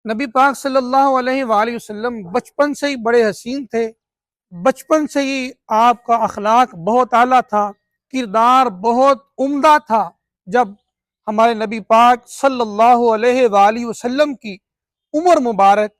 نبی پاک صلی اللہ علیہ وآلہ وسلم بچپن سے ہی بڑے حسین تھے۔ بچپن سے ہی آپ کا اخلاق بہت اعلیٰ تھا، کردار بہت عمدہ تھا۔ جب ہمارے نبی پاک صلی اللہ علیہ وآلہ وسلم کی عمر مبارک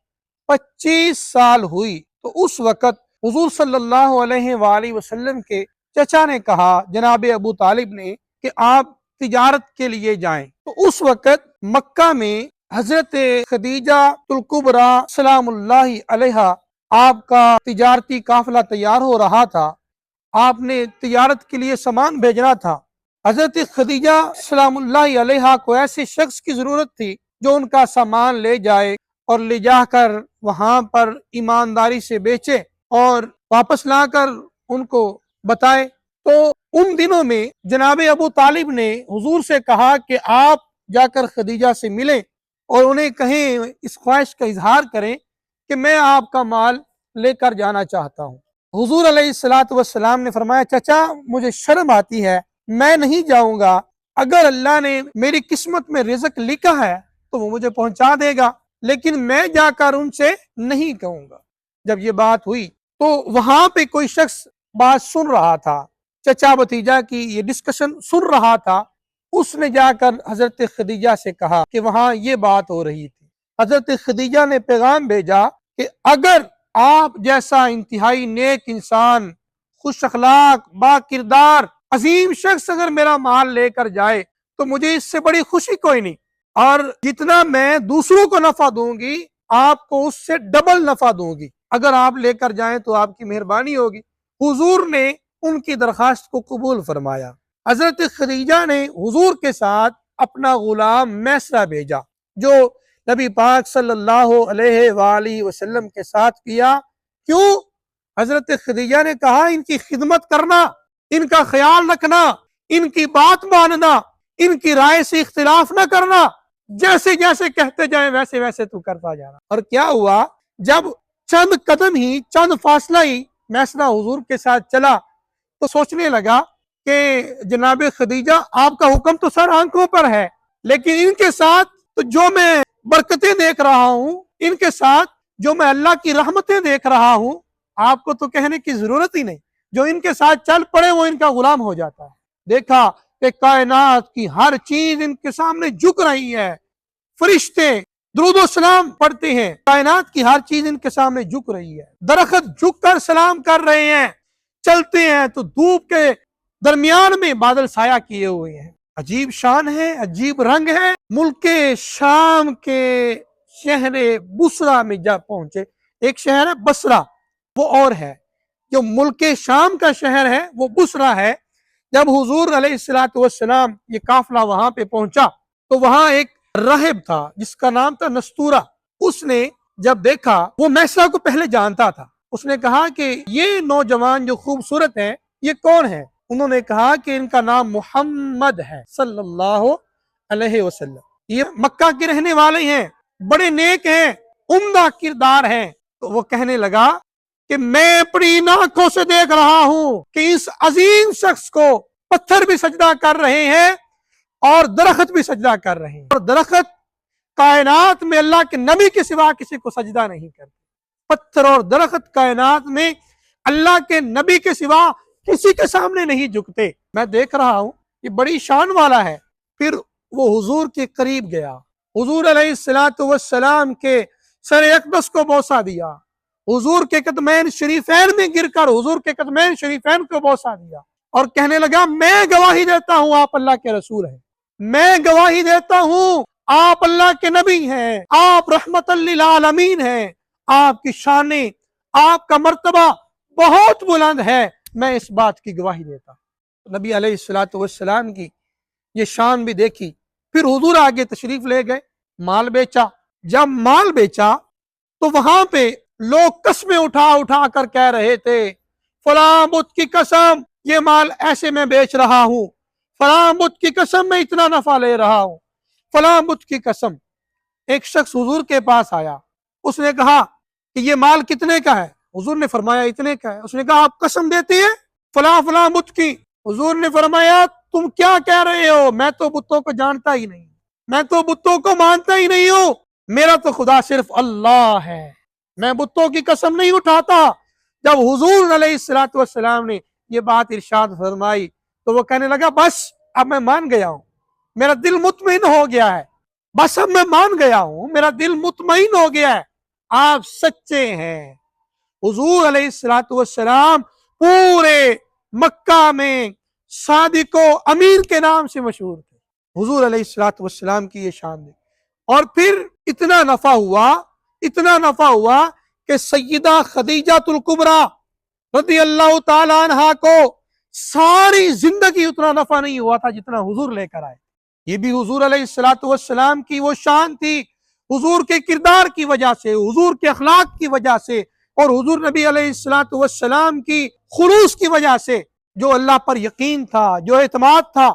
25 سال ہوئی تو اس وقت حضور صلی اللہ علیہ وآلہ وسلم کے چچا نے کہا، جناب ابو طالب نے، کہ آپ تجارت کے لیے جائیں۔ تو اس وقت مکہ میں حضرت خدیجہ الکبریٰ سلام اللہ علیہا آپ کا تجارتی قافلہ تیار ہو رہا تھا۔ آپ نے تجارت کے لیے سامان بھیجنا تھا۔ حضرت خدیجہ سلام اللہ علیہا کو ایسے شخص کی ضرورت تھی جو ان کا سامان لے جائے اور لے جا کر وہاں پر ایمانداری سے بیچے اور واپس لا کر ان کو بتائے۔ تو ان دنوں میں جناب ابو طالب نے حضور سے کہا کہ آپ جا کر خدیجہ سے ملیں اور انہیں کہیں، اس خواہش کا اظہار کریں کہ میں آپ کا مال لے کر جانا چاہتا ہوں۔ حضور علیہ السلام نے فرمایا، چچا مجھے شرم آتی ہے، میں نہیں جاؤں گا۔ اگر اللہ نے میری قسمت میں رزق لکھا ہے تو وہ مجھے پہنچا دے گا، لیکن میں جا کر ان سے نہیں کہوں گا۔ جب یہ بات ہوئی تو وہاں پہ کوئی شخص بات سن رہا تھا، چچا بھتیجا کی یہ ڈسکشن سن رہا تھا۔ اس نے جا کر حضرت خدیجہ سے کہا کہ وہاں یہ بات ہو رہی تھی۔ حضرت خدیجہ نے پیغام بھیجا کہ اگر آپ جیسا انتہائی نیک انسان، خوش اخلاق، با کردار، عظیم شخص اگر میرا مال لے کر جائے تو مجھے اس سے بڑی خوشی کوئی نہیں، اور جتنا میں دوسروں کو نفع دوں گی آپ کو اس سے ڈبل نفع دوں گی۔ اگر آپ لے کر جائیں تو آپ کی مہربانی ہوگی۔ حضور نے ان کی درخواست کو قبول فرمایا۔ حضرت خدیجہ نے حضور کے ساتھ اپنا غلام میسرہ بھیجا جو نبی پاک صلی اللہ علیہ وآلہ وسلم کے ساتھ کیا۔ کیوں؟ حضرت خدیجہ نے کہا، ان کی خدمت کرنا، ان کا خیال رکھنا، ان کی بات ماننا، ان کی رائے سے اختلاف نہ کرنا، جیسے جیسے کہتے جائیں ویسے ویسے تو کرتا جانا۔ اور کیا ہوا؟ جب چند قدم ہی، چند فاصلہ ہی میسرہ حضور کے ساتھ چلا تو سوچنے لگا کہ جناب خدیجہ آپ کا حکم تو سر آنکھوں پر ہے، لیکن ان کے ساتھ تو جو میں برکتیں دیکھ رہا ہوں، ان کے ساتھ جو میں اللہ کی رحمتیں دیکھ رہا ہوں، آپ کو تو کہنے کی ضرورت ہی نہیں۔ جو ان کے ساتھ چل پڑے وہ ان کا غلام ہو جاتا ہے۔ دیکھا کہ کائنات کی ہر چیز ان کے سامنے جھک رہی ہے، فرشتے درود و سلام پڑھتے ہیں، کائنات کی ہر چیز ان کے سامنے جھک رہی ہے، درخت جھک کر سلام کر رہے ہیں، چلتے ہیں تو دھوپ کے درمیان میں بادل سایہ کیے ہوئے ہیں۔ عجیب شان ہے، عجیب رنگ ہے۔ ملک شام کے شہر بصرہ میں جب پہنچے، ایک شہر ہے بصرہ، وہ اور ہے، جو ملک شام کا شہر ہے وہ بصرہ ہے۔ جب حضور علیہ السلام یہ قافلہ وہاں پہ پہنچا تو وہاں ایک راہب تھا جس کا نام تھا نستورہ۔ اس نے جب دیکھا، وہ میسرہ کو پہلے جانتا تھا، اس نے کہا کہ یہ نوجوان جو خوبصورت ہیں یہ کون ہے؟ انہوں نے کہا کہ ان کا نام محمد ہے صلی اللہ علیہ وسلم، یہ مکہ کے رہنے والے ہیں، بڑے نیک ہیں، عمدہ کردار ہیں۔ تو وہ کہنے لگا کہ میں اپنی آنکھوں سے دیکھ رہا ہوں کہ اس عظیم شخص کو پتھر بھی سجدہ کر رہے ہیں اور درخت بھی سجدہ کر رہے ہیں، اور درخت کائنات میں اللہ کے نبی کے سوا کسی کو سجدہ نہیں کرتے۔ پتھر اور درخت کائنات میں اللہ کے نبی کے سوا کسی کے سامنے نہیں جھکتے۔ میں دیکھ رہا ہوں یہ بڑی شان والا ہے۔ پھر وہ حضور کے قریب گیا، حضور علیہ السلام کے سر اقدس کو بوسہ دیا، حضور کے قدمین شریفین میں گر کر حضور کے قدمین شریفین کو بوسہ دیا اور کہنے لگا، میں گواہی دیتا ہوں آپ اللہ کے رسول ہیں، میں گواہی دیتا ہوں آپ اللہ کے نبی ہیں، آپ رحمت للعالمین ہیں، آپ کی شانیں، آپ کا مرتبہ بہت بلند ہے، میں اس بات کی گواہی دیتا ہوں۔ نبی علیہ السلام کی یہ شان بھی دیکھی۔ پھر حضور آگے تشریف لے گئے، مال بیچا۔ جب مال بیچا تو وہاں پہ لوگ قسمیں اٹھا اٹھا کر کہہ رہے تھے، فلاں بت کی قسم یہ مال ایسے میں بیچ رہا ہوں، فلاں بت کی قسم میں اتنا نفع لے رہا ہوں، فلاں بت کی قسم۔ ایک شخص حضور کے پاس آیا، اس نے کہا کہ یہ مال کتنے کا ہے؟ حضور نے فرمایا اتنے کا ہے۔ اس نے کہا آپ قسم دیتے ہیں فلاں فلاں بت کی؟ حضور نے فرمایا تم کیا کہہ رہے ہو؟ میں تو بتوں کو جانتا ہی نہیں، میں تو بتوں کو مانتا ہی نہیں ہوں، میرا تو خدا صرف اللہ ہے، میں بتوں کی قسم نہیں اٹھاتا۔ جب حضور علیہ الصلوۃ والسلام نے یہ بات ارشاد فرمائی تو وہ کہنے لگا بس اب میں مان گیا ہوں، میرا دل مطمئن ہو گیا ہے، بس اب میں مان گیا ہوں، میرا دل مطمئن ہو گیا ہے، آپ سچے ہیں۔ حضور علیہ الصلوۃ والسلام پورے مکہ میں صادق و امین کے نام سے مشہور تھے۔ حضور علیہ الصلوۃ والسلام کی یہ شان ہے۔ اور پھر اتنا نفع ہوا کہ سیدہ خدیجہ الکبریٰ رضی اللہ تعالی عنہا کو ساری زندگی اتنا نفع نہیں ہوا تھا جتنا حضور لے کر آئے۔ یہ بھی حضور علیہ الصلوۃ والسلام کی وہ شان تھی، حضور کے کردار کی وجہ سے، حضور کے اخلاق کی وجہ سے، اور حضور نبی علیہ الصلوۃ والسلام کی خلوص کی وجہ سے، جو اللہ پر یقین تھا، جو اعتماد تھا،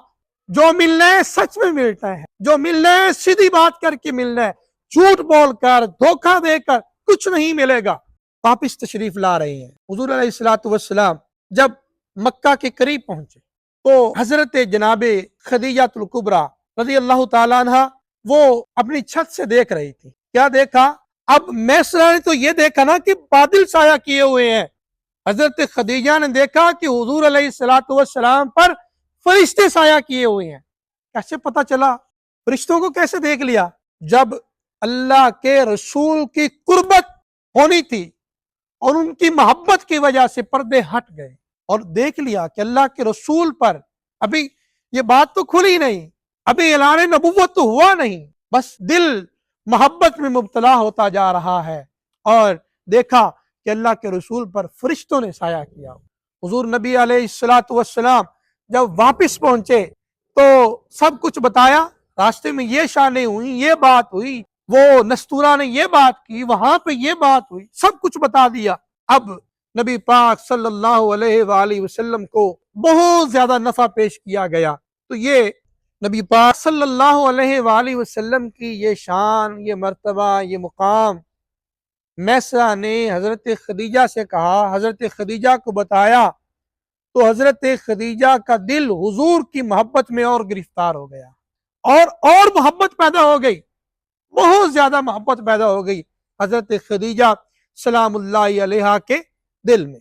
جو ملنا ہے سچ میں ملتا ہے، جو ملنا ہے سیدھی بات کر کے ملنا ہے، جھوٹ بول کر دھوکہ دے کر کچھ نہیں ملے گا۔ واپس تشریف لا رہے ہیں حضور علیہ الصلوۃ والسلام۔ جب مکہ کے قریب پہنچے تو حضرت جناب خدیجہ الکبریٰ رضی اللہ تعالیٰ عنہ وہ اپنی چھت سے دیکھ رہی تھی۔ کیا دیکھا؟ اب میسرہ نے تو یہ دیکھا نا کہ بادل سایہ کیے ہوئے ہیں، حضرت خدیجہ نے دیکھا کہ حضور علیہ الصلوۃ والسلام پر فرشتے سایہ کیے ہوئے ہیں۔ کیسے پتا چلا؟ فرشتوں کو کیسے دیکھ لیا؟ جب اللہ کے رسول کی قربت ہونی تھی اور ان کی محبت کی وجہ سے پردے ہٹ گئے اور دیکھ لیا کہ اللہ کے رسول پر ابھی یہ بات تو کھلی نہیں، ابھی اعلان نبوت تو ہوا نہیں، بس دل محبت میں مبتلا ہوتا جا رہا ہے، اور دیکھا کہ اللہ کے رسول پر فرشتوں نے سایہ کیا۔ حضور نبی علیہ الصلوۃ والسلام جب واپس پہنچے تو سب کچھ بتایا، راستے میں یہ شانیں ہوئی، یہ بات ہوئی، وہ نستورہ نے یہ بات کی، وہاں پہ یہ بات ہوئی، سب کچھ بتا دیا۔ اب نبی پاک صلی اللہ علیہ وآلہ وسلم کو بہت زیادہ نفع پیش کیا گیا۔ تو یہ نبی پاک صلی اللہ علیہ وآلہ وسلم کی یہ شان، یہ مرتبہ، یہ مقام میسرہ نے حضرت خدیجہ سے کہا، حضرت خدیجہ کو بتایا، تو حضرت خدیجہ کا دل حضور کی محبت میں اور گرفتار ہو گیا، اور محبت پیدا ہو گئی، بہت زیادہ محبت پیدا ہو گئی حضرت خدیجہ سلام اللہ علیہا کے دل میں۔